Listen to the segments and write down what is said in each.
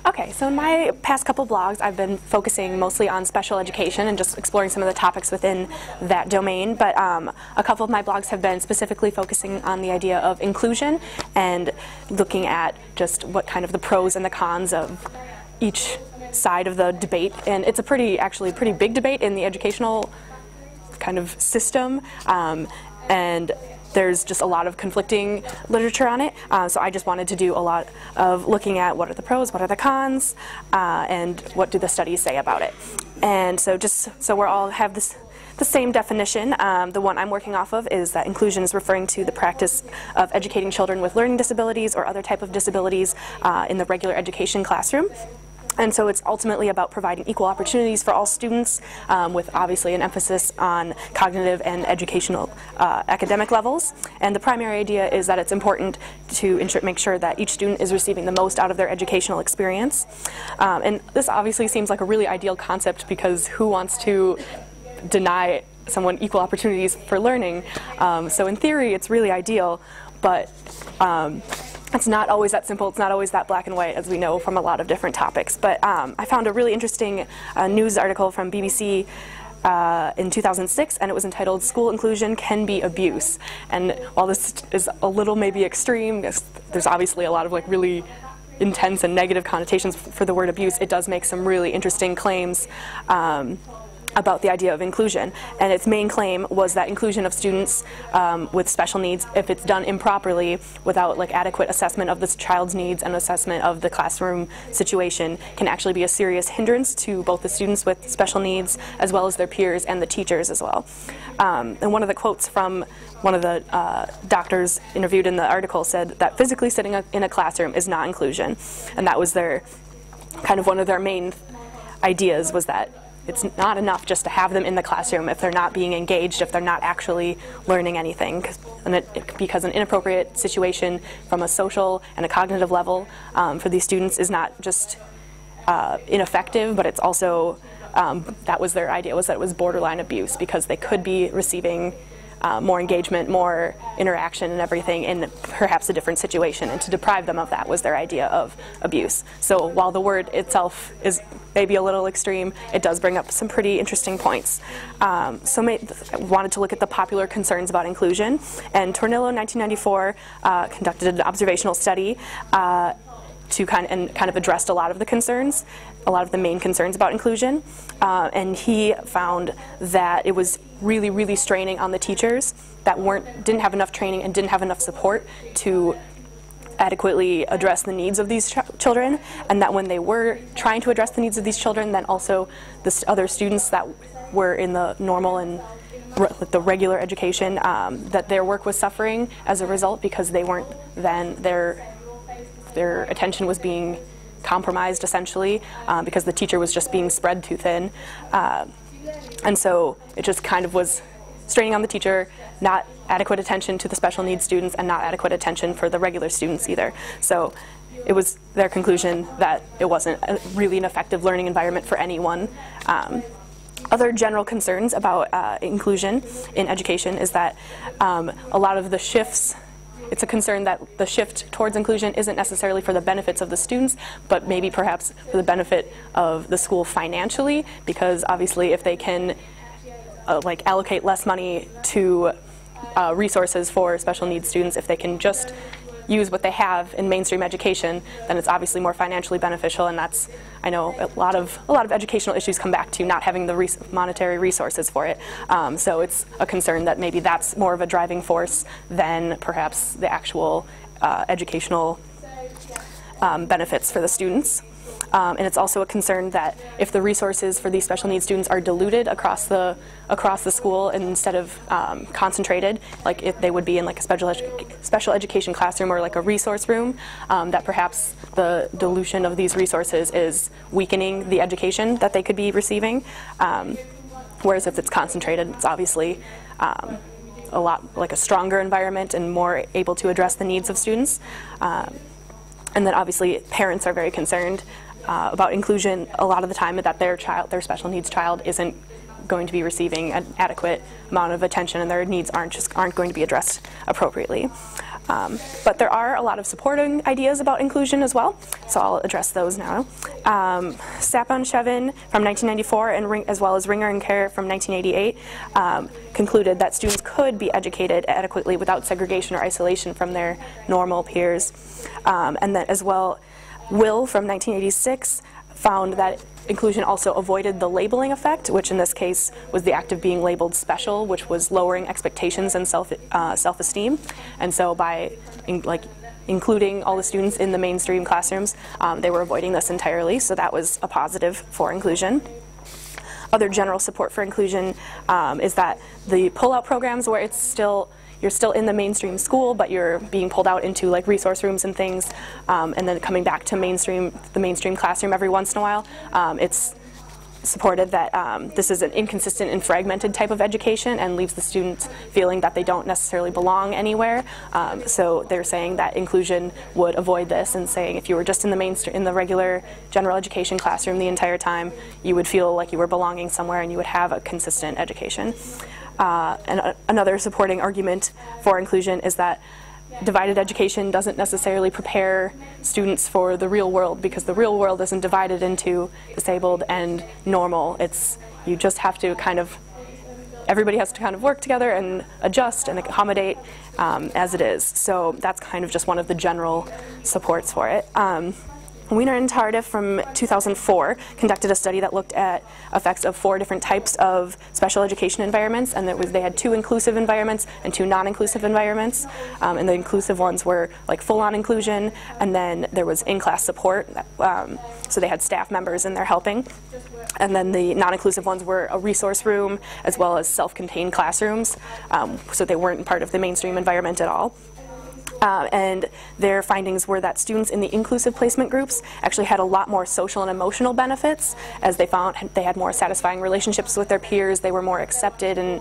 Okay, so in my past couple blogs, I've been focusing mostly on special education and just exploring some of the topics within that domain, but a couple of my blogs have been specifically focusing on the idea of inclusion and looking at just what kind of the pros and the cons of each side of the debate. And it's actually pretty big debate in the educational kind of system, and there's just a lot of conflicting literature on it, so I just wanted to do a lot of looking at what are the pros, what are the cons, and what do the studies say about it. And so just so we all have the same definition, the one I'm working off of is that inclusion is referring to the practice of educating children with learning disabilities or other type of disabilities in the regular education classroom. And so it's ultimately about providing equal opportunities for all students, with obviously an emphasis on cognitive and educational academic levels. And the primary idea is that it's important to make sure that each student is receiving the most out of their educational experience. And this obviously seems like a really ideal concept, because who wants to deny someone equal opportunities for learning? So in theory, it's really ideal, but it's not always that simple. It's not always that black and white, as we know from a lot of different topics. But I found a really interesting news article from BBC in 2006, and it was entitled "School Inclusion Can Be Abuse." And while this is a little maybe extreme, there's obviously a lot of really intense and negative connotations for the word abuse, it does make some really interesting claims about the idea of inclusion. And its main claim was that inclusion of students with special needs, if it's done improperly, without adequate assessment of this child's needs and assessment of the classroom situation, can actually be a serious hindrance to both the students with special needs as well as their peers and the teachers as well. And one of the quotes from one of the doctors interviewed in the article said that physically sitting in a classroom is not inclusion. And that was their one of their main ideas, was that it's not enough just to have them in the classroom if they're not being engaged, if they're not actually learning anything. Because an inappropriate situation from a social and a cognitive level for these students is not just ineffective, but it's also, that was their idea, was that it was borderline abuse, because they could be receiving more engagement, more interaction and everything in perhaps a different situation, and to deprive them of that was their idea of abuse. So while the word itself is maybe a little extreme, it does bring up some pretty interesting points. I wanted to look at the popular concerns about inclusion, and Tornillo in 1994 conducted an observational study to kind of addressed a lot of the concerns, a lot of the main concerns about inclusion, and he found that it was really, really straining on the teachers that didn't have enough training and didn't have enough support to adequately address the needs of these children, and that when they were trying to address the needs of these children, then also the other students that were in the normal and the regular education, that their work was suffering as a result, because they weren't then their attention was being compromised essentially, because the teacher was just being spread too thin. And so it just was straining on the teacher, not adequate attention to the special needs students, and not adequate attention for the regular students either. So it was their conclusion that it wasn't really an effective learning environment for anyone. Other general concerns about inclusion in education is that a lot of the shifts, it's a concern that the shift towards inclusion isn't necessarily for the benefits of the students, but maybe perhaps for the benefit of the school financially, because obviously if they can allocate less money to resources for special needs students, if they can just use what they have in mainstream education, then it's obviously more financially beneficial, and that's, I know, a lot of educational issues come back to not having the monetary resources for it. So it's a concern that maybe that's more of a driving force than perhaps the actual educational benefits for the students. And it's also a concern that if the resources for these special needs students are diluted across the school instead of concentrated, like if they would be in a special education classroom or a resource room, that perhaps the dilution of these resources is weakening the education that they could be receiving. Whereas if it's concentrated, it's obviously a lot a stronger environment and more able to address the needs of students. And then obviously parents are very concerned about inclusion a lot of the time, that their special needs child isn't going to be receiving an adequate amount of attention, and their needs aren't going to be addressed appropriately. But there are a lot of supporting ideas about inclusion as well, so I'll address those now. Sapon-Shevin from 1994, and as well as Ringer and Kerr from 1988, concluded that students could be educated adequately without segregation or isolation from their normal peers. And that as well, Will from 1986 found that inclusion also avoided the labeling effect, which in this case was the act of being labeled special, which was lowering expectations and self-esteem. And so by including all the students in the mainstream classrooms, they were avoiding this entirely, so that was a positive for inclusion. Other general support for inclusion is that the pull-out programs where you're still in the mainstream school, but you're being pulled out into like resource rooms and things, and then coming back to the mainstream classroom every once in a while. It's supported that this is an inconsistent and fragmented type of education and leaves the students feeling that they don't necessarily belong anywhere. So they're saying that inclusion would avoid this, and saying if you were just in the regular general education classroom the entire time, you would feel like you were belonging somewhere and you would have a consistent education. And another supporting argument for inclusion is that divided education doesn't necessarily prepare students for the real world, because the real world isn't divided into disabled and normal. You just have to everybody has to kind of work together and adjust and accommodate as it is. So that's kind of just one of the general supports for it. Wiener and Tardif from 2004 conducted a study that looked at effects of 4 different types of special education environments, and they had 2 inclusive environments and 2 non-inclusive environments. And the inclusive ones were like full-on inclusion, and then there was in-class support, so they had staff members in there helping. And then the non-inclusive ones were a resource room as well as self-contained classrooms, so they weren't part of the mainstream environment at all. And their findings were that students in the inclusive placement groups actually had a lot more social and emotional benefits, as they found they had more satisfying relationships with their peers, they were more accepted and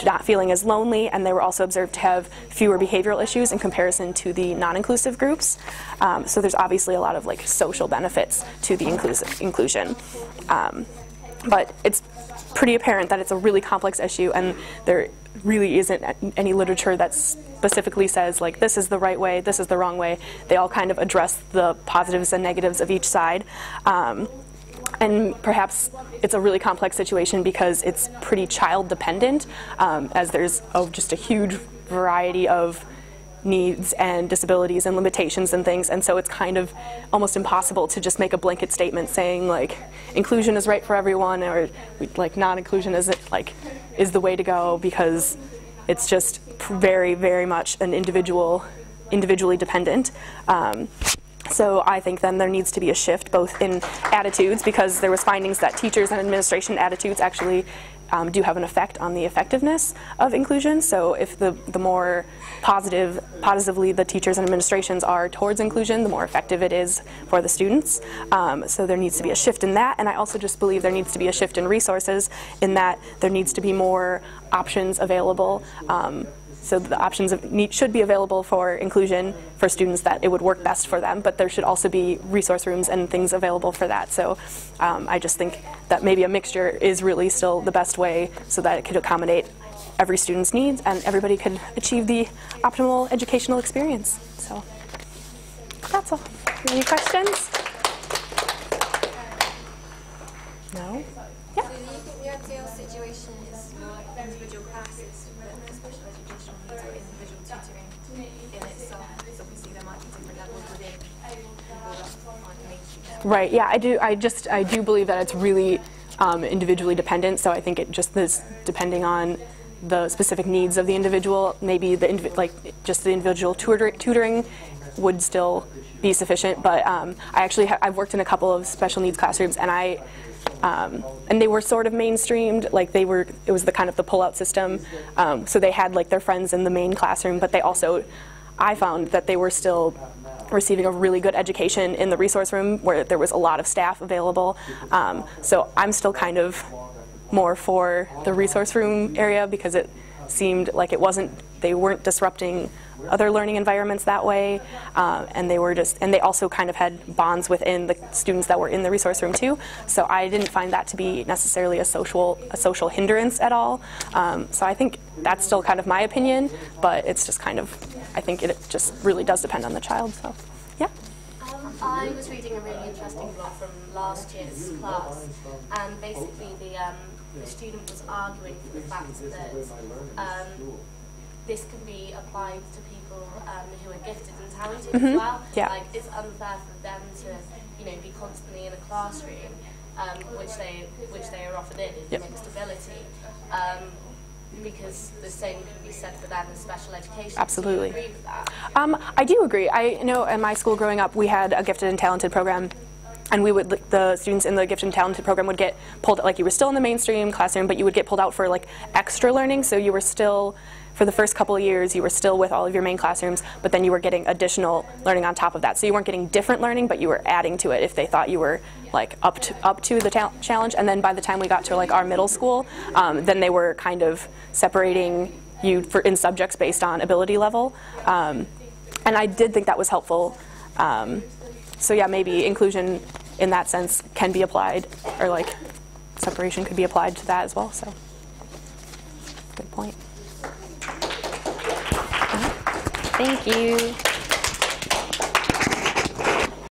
not feeling as lonely, and they were also observed to have fewer behavioral issues in comparison to the non-inclusive groups. So there's obviously a lot of social benefits to the inclusion. But it's pretty apparent that it's a really complex issue, and there really isn't any literature that specifically says this is the right way, this is the wrong way. They all kind of address the positives and negatives of each side. And perhaps it's a really complex situation because it's pretty child dependent, as there's just a huge variety of needs and disabilities and limitations and things, and so it's kind of almost impossible to just make a blanket statement saying inclusion is right for everyone, or non-inclusion is the way to go, because it's just very, very much an individually dependent. So I think then there needs to be a shift both in attitudes, because there was findings that teachers and administration attitudes actually do have an effect on the effectiveness of inclusion. So if the more positively the teachers and administrations are towards inclusion, the more effective it is for the students. So there needs to be a shift in that, and I also just believe there needs to be a shift in resources, in that there needs to be more options available. So the options should be available for inclusion for students that it would work best for them, but there should also be resource rooms and things available for that. So I just think that maybe a mixture is really still the best way, so that it could accommodate every student's needs and everybody could achieve the optimal educational experience. So that's all. Any questions? No? Yeah? So do you think the ideal situation is more individual classes with special educational needs, or individual tutoring in itself? So obviously there might be different levels within Right, yeah, I do believe that it's really individually dependent, so I think it just is depending on the specific needs of the individual. Maybe just the individual tutoring would still be sufficient, but I've worked in a couple of special needs classrooms, and and they were sort of mainstreamed, it was the kind of the pull-out system, so they had their friends in the main classroom, but I found that they were still receiving a really good education in the resource room where there was a lot of staff available. So I'm still kind of more for the resource room area, because it seemed like it wasn't they weren't disrupting other learning environments that way, and they also kind of had bonds within the students that were in the resource room too. So I didn't find that to be necessarily a social hindrance at all. So I think that's still kind of my opinion, but it's just kind of, I think it just really does depend on the child. So yeah. I was reading a really interesting blog from last year's class, and basically the student was arguing for the fact that this can be applied to people who are gifted and talented as well. Yeah. Like, it's unfair for them to, be constantly in a classroom, which they are offered in mixed ability. Because the same can be said for them in special education. Absolutely. Do you agree with that? I do agree. I know in my school growing up, we had a gifted and talented program, and the students in the gifted and talented program would get pulled, like you were still in the mainstream classroom, but you would get pulled out for like extra learning, so you were still, for the first couple of years, you were still with all of your main classrooms, but then you were getting additional learning on top of that. So you weren't getting different learning, but you were adding to it if they thought you were like up to the challenge. And then by the time we got to like our middle school, then they were kind of separating you in subjects based on ability level. And I did think that was helpful. So yeah, maybe inclusion in that sense can be applied, or like separation could be applied to that as well. So good point. Thank you.